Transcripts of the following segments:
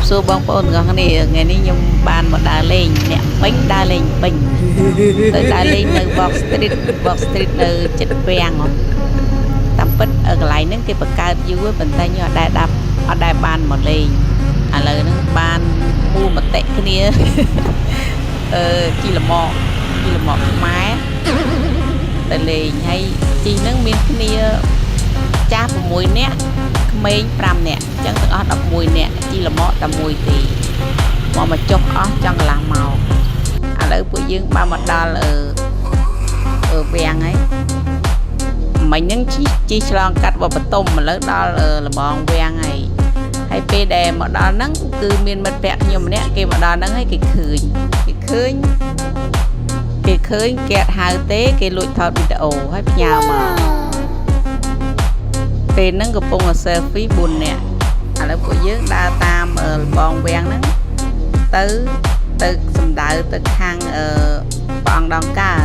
សួរបងប្អូនទាំងអស់គ្នាថ្ងៃនេះខ្ញុំបានមកដើរលេងអ្នកពេញដើរលេងពេញទៅដើរលេងនៅ Box Street នៅចិត្តវាំងតាមពិតកន្លែងហ្នឹងគេបង្កើតយូរប៉ុន្តែខ្ញុំអត់ដែលបានមកលេងឥឡូវហ្នឹងបានមូលមតិគ្នាជីលមកខ្មែរទៅលេងហើយជីហ្នឹងមានគ្នាចាស់6នាក់ក្មេង5នាក់អញ្ចឹងទាំងអស់11នាក់ជីលមកតែមួយទេមកចុះអស់ចង់កន្លះមកឥឡូវពួកយើងបានមកដល់វាំងហើយមិញហ្នឹងជីឆ្លងកាត់វត្តបតុមឥឡូវដល់លបងវាំងហើយពេលដែលមកដល់ហ្នឹងគឺមានមិត្តភក្តិខ្ញុំម្នាក់គេមកដល់ហ្នឹងហើយគេឃើញគេហៅទេគេលួចថតវីដេអូហើយផ្ញើមកពេលហ្នឹងកំពុង selfie 4នាក់ឥឡូវពួកយើងដើរតាមលបងវាំងហ្នឹងទៅសំដៅទៅខាងព្រះអង្គដងការ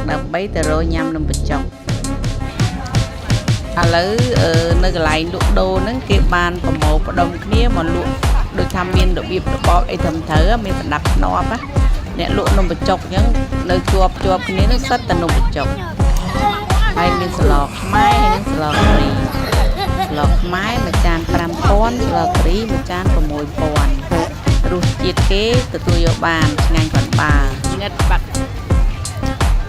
ដើម្បីទៅរកញ៉ាំនំបញ្ចុកឥឡូវនៅកន្លែងលក់ដូរហ្នឹងគេបានប្រមូលផ្ដុំគ្នាមកលក់ដូចថាមានរបៀបរបបអីត្រឹមត្រូវមានប្រដាប់ធ្នាប់ណាអ្នកលក់នំបញ្ចុកអញ្ចឹងនៅជាប់គ្នានឹងសិតតែនំបញ្ចុកហើយមានស្លខ្មែរហើយនឹងស្លការីស្លខ្មែរមួយចាន 5,000 ស្លការីមួយចាន 6,000 រសជាតិគេទទួលយកបានឆ្ងាញ់គាត់បាងឹតបាត់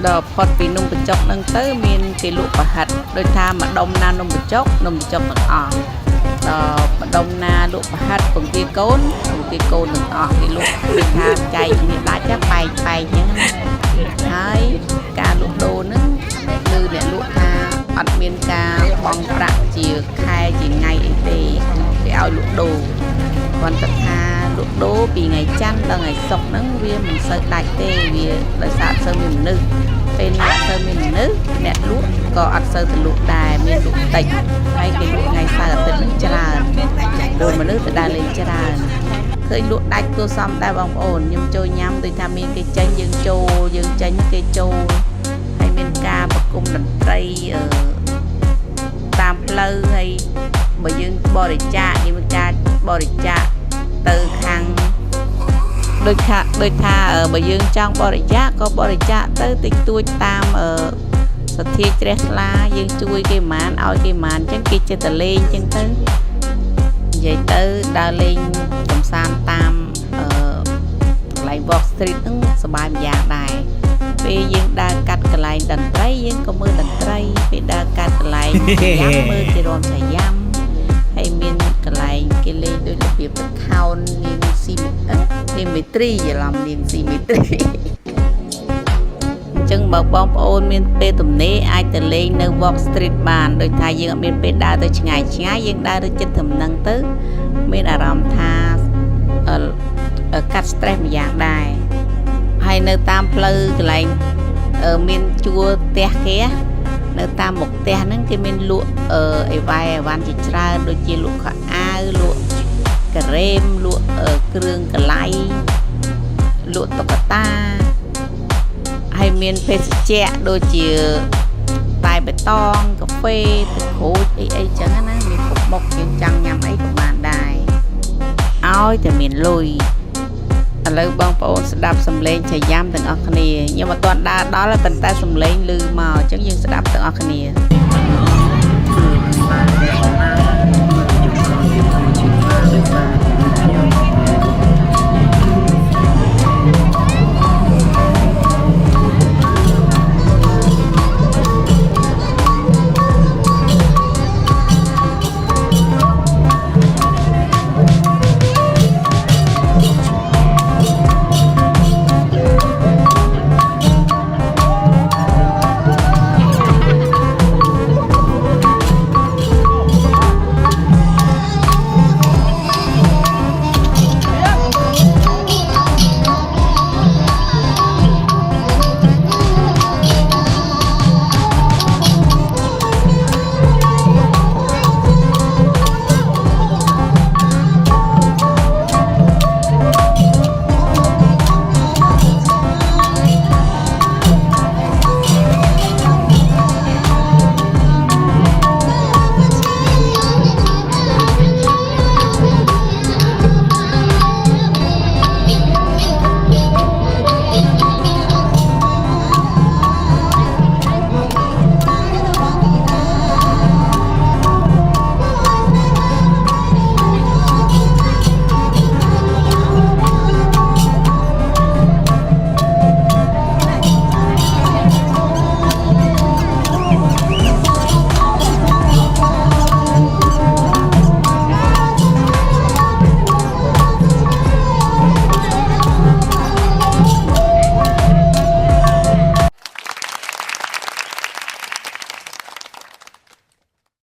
ដល់ផុតពីនំបញ្ចុកហ្នឹងទៅមានគេលក់ប្រហិតដូចថាម្ដុំណានំបញ្ចុកទាំងអស់ដល់ម្ដុំណាលក់ប្រហិតពងទាកូនទាំងអស់គេលក់ដូចថាចែកគ្នាដាច់បែកអញ្ចឹងហើយការលក់ដូរហ្នឹងគឺអ្នកលក់ថាអត់មានការបង់ប្រាក់ជាខែជាថ្ងៃអីទេគេឲ្យលក់ដូរគាត់ទៅថាលក់ដូរពីថ្ងៃច័ន្ទដល់ថ្ងៃសុក្រហ្នឹងវាមិនសូវដាច់ទេវាដោយសារអត់សូវមានមនុស្សពេលណាអត់សូវមានមនុស្សអ្នកលក់ក៏អត់សូវទៅលក់ដែរមានលក់តិចហើយគេលក់ថ្ងៃសៅរ៍អាទិត្យហ្នឹងច្រើនដូចមនុស្សទៅដើរលេងច្រើនឃើញលក់ដាច់គួរសមដែរបងប្អូនខ្ញុំចូលញ៉ាំដូចថាមានគេចេញយើងចូលយើងចេញគេចូលហើយមានការប្រគំតន្ត្រីតាមផ្លូវហើយបើយើងបរិច្ចាគមានការបរិច្ចាគទៅខាងដូចថាបើយើងចង់បរិច្ចាគក៏បរិច្ចាគទៅតិចតួចតាមសទ្ធាជ្រះថ្លាយើងជួយគេប៉ុន្មានឲ្យគេប៉ុន្មានអញ្ចឹងគេចិត្តតែលេងអញ្ចឹងទៅនិយាយទៅដើរលេងកំសាន្តតាមកន្លែង Box Street ហ្នឹងសប្បាយម្យ៉ាងដែរពេលយើងដើរកាត់កន្លែងតន្ត្រីយើងក៏មើលតន្ត្រីពេលដើរកាត់កន្លែងយ៉ាំមើលគេរាំតែយ៉ាំហើយមានកន្លែងគេលេងដូចរបៀបទៅខោននាងស៊ីមេទ្រីច្រឡំនាងស៊ីមេទ្រីអញ្ចឹងបើបងប្អូនមានពេលទំនេរអាចទៅលេងនៅ Box Street បានដូចថាយើងអត់មានពេលដើរទៅឆ្ងាយយើងដើរទៅចិត្តត្រឹមហ្នឹងទៅមានអារម្មណ៍ថាកាត់ stress ម្យ៉ាងដែរហើយនៅតាមផ្លូវកន្លែងមានជួរផ្ទះគេនៅតាមមុខផ្ទះហ្នឹងគេមានលក់អីវ៉ៃអីវ៉ាន់ជាច្រើនដូចជាលក់ខោអាវលក់ការ៉េមលក់គ្រឿងកន្លៃលក់តុក្កតាហើយមានភេសជ្ជៈដូចជាតែបេតងកាហ្វេទឹកក្រូចអីចឹងណាមានគ្រប់មុខយើងចង់ញ៉ាំអីក៏បានដែរឲ្យតែមានលុយឥឡូវបងប្អូនស្ដាប់សំឡេងចាយ៉ាំទាំងអស់គ្នាខ្ញុំអត់ទាន់ដើរដល់ប៉ុន្តែសំឡេងឮមកអញ្ចឹងយើងស្ដាប់ទាំងអស់គ្នា